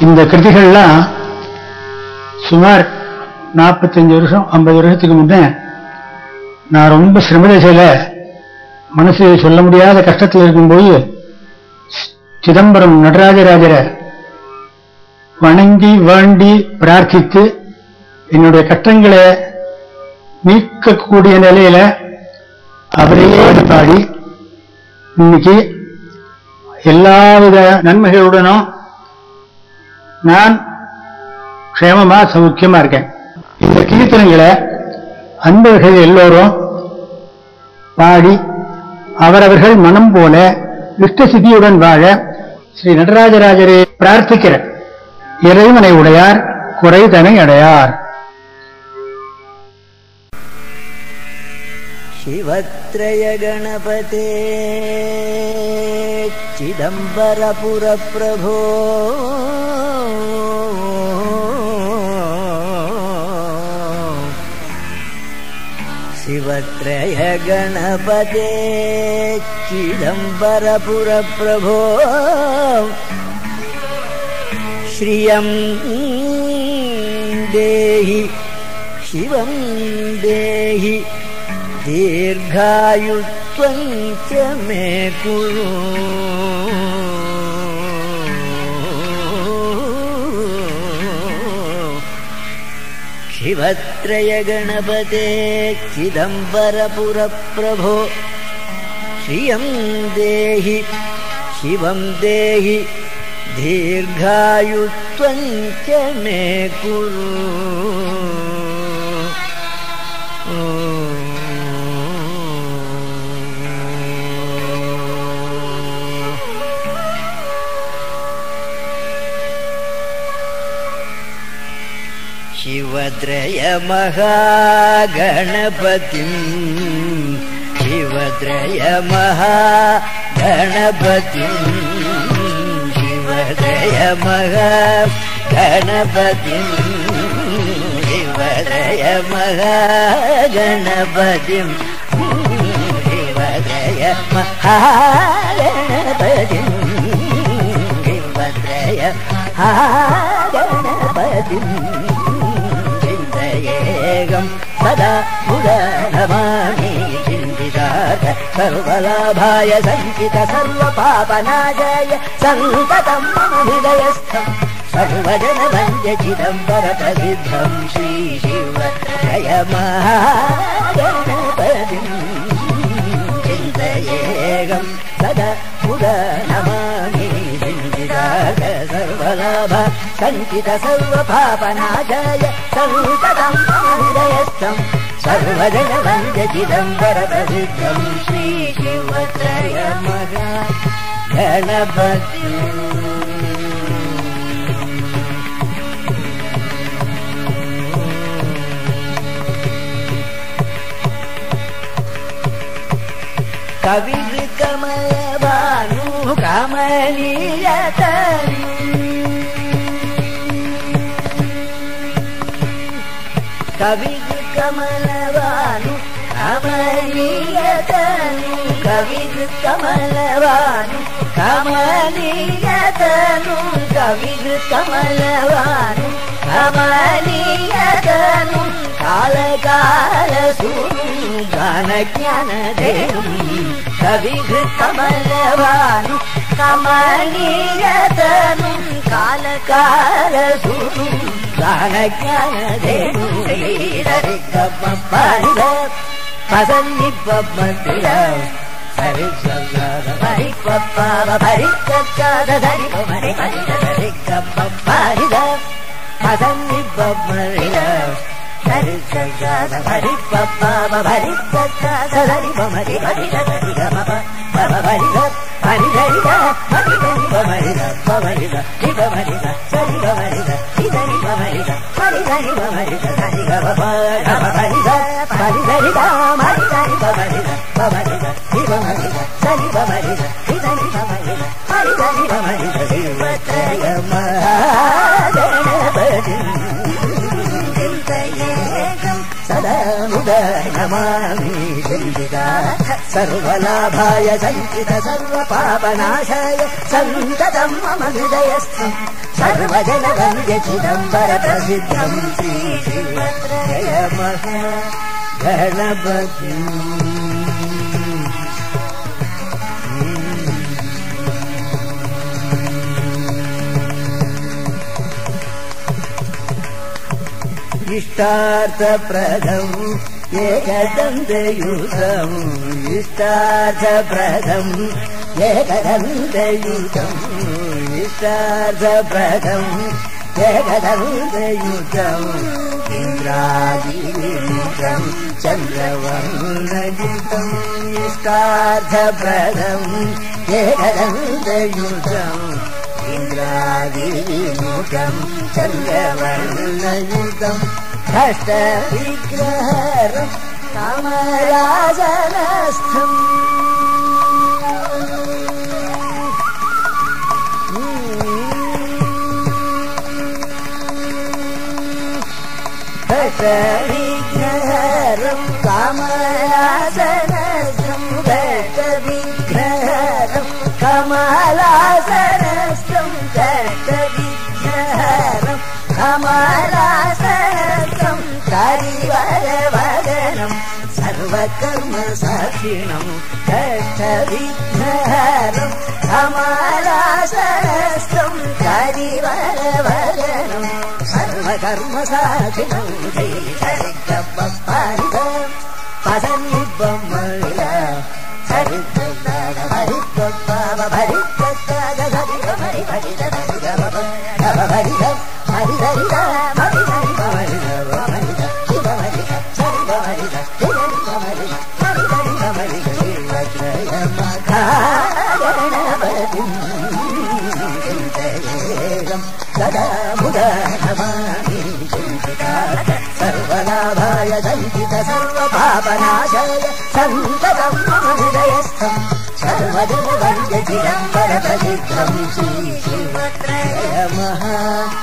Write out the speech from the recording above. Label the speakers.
Speaker 1: இந்த கிருதிகள்லாம் சுமார் 45 வருஷம் 50 வருஷத்துக்கு முன்னே நான் ரொம்ப சிரமதேசையில மனசு சொல்ல முடியாத கஷ்டத்தில் இருக்கும்போது சிதம்பரம் நடராஜராஜரை வணங்கி வேண்டி பிரார்த்தித்து என்னுடைய கஷ்டங்களை நீக்கக்கூடிய நிலையில அவரையே பாடி இன்னைக்கு எல்லாவித நன்மைகளுடனும் நான் க்ஷேமமா சௌக்கியமா இருக்கேன். இந்த கீர்த்தனைகளை அன்பர்கள் எல்லோரும் பாடி அவரவர்கள் மனம் போல இஷ்டசித்தியுடன் வாழ ஸ்ரீ நடராஜராஜரை பிரார்த்திக்கிற இறைவனை உடையார் குறைதனை அடையார்.
Speaker 2: शिवत्रय गणपते चिदंबरपुर प्रभो शिवत्रय गणपते चिदंबरपुर प्रभो श्रियं देहि शिवं देहि दीर्घायुत्वं च मे कुरु शिवत्रय गणपते चिदंबरपुर प्रभो श्रियं देहि शिवं देहि दीर्घायुत्वं च मे कुरु शिवत्रय महागणपतिं शिवत्रय महागणपतिं शिवत्रय महागणपतिं शिवत्रय महागणपतिं शिवत्रय महागणपतिं शिवत्रय महागणपतिं सदा मुदा नमामि चिन्तितार्थ सर्वलाभाय सञ्चित सर्वपापनाशाय सन्ततं मम हृदयस्थं सर्वजनवन्द्य चिदंबरप्रसिद्धं श्री शिवत्रय महागणपतिं चिन्तयेऽहं सदा मुदा नमामि चिन्तितार्थ सर्वलाभ सञ्चित सर्वपापनाशाय सन्ततं मम हृदयस्थं सर्वजनवन्द्य चिदंबरप्रसिद्धं श्री शिवत्रय महागणपतिं कविकमलभानु कमनीयतनु कविकमलभानु कमनीयतनु कविकमलभानु कमनीयतनु कविकमलभानु कमनीयतनु कालकालसूनु गानज्ञानदेवं कविकमलभानु कमनीयतनु कालकालसूनु गानज्ञानदेवं श्रीहरिकमपानिद पसन्निपमतिल हरिकमपानिद पसन्निपमतिल सदा मुदा नमामि चिन्तितार्थ सर्वलाभाय सञ्चित सर्वपापनाशाय सन्ततं मम हृदयस्थम् सर्वजनवन्द्य चिदम्बरप्रसिद्धम् श्रीशिवत्रय महागणपतिम् इष्टार्थप्रदम् एकदन्तयुतम् इष्टार्थप्रदम् एकदन्तयुतम् इष्टार्थप्रदम् एकदन्तयुतम् इन्द्रादिविमुखम् चन्द्रवर्णयुतम् इष्टार्थप्रदम् एकदन्तयुतम् इन्द्रादिविमुखम् चन्द्रवर्णयुतम् हस्तविग्रहरम् कमलासनस्थम् हस्तविग्रहरम् कमलासनस्थम् हस्तविग्रहरम् कमलासनस्थम् हस्तविग्रहरम् कमलासनस्थम् करिवरवदनम् सर्वकर्मसाक्षिणम् कष्टविघ्नहरम् कमलासनस्थम् करिवरवदनम् सर्वकर्मसाक्षिणम् जयितरिकपपारितम् पसन्निब्बम्मळिल सर्वलाभाय सञ्चित सर्वपापनाशाय सन्ततं मम हृदयस्थम् सर्वजनवन्द्य चिदम्बरप्रसिद्धम् श्रीशिवत्रय महागणपतिम्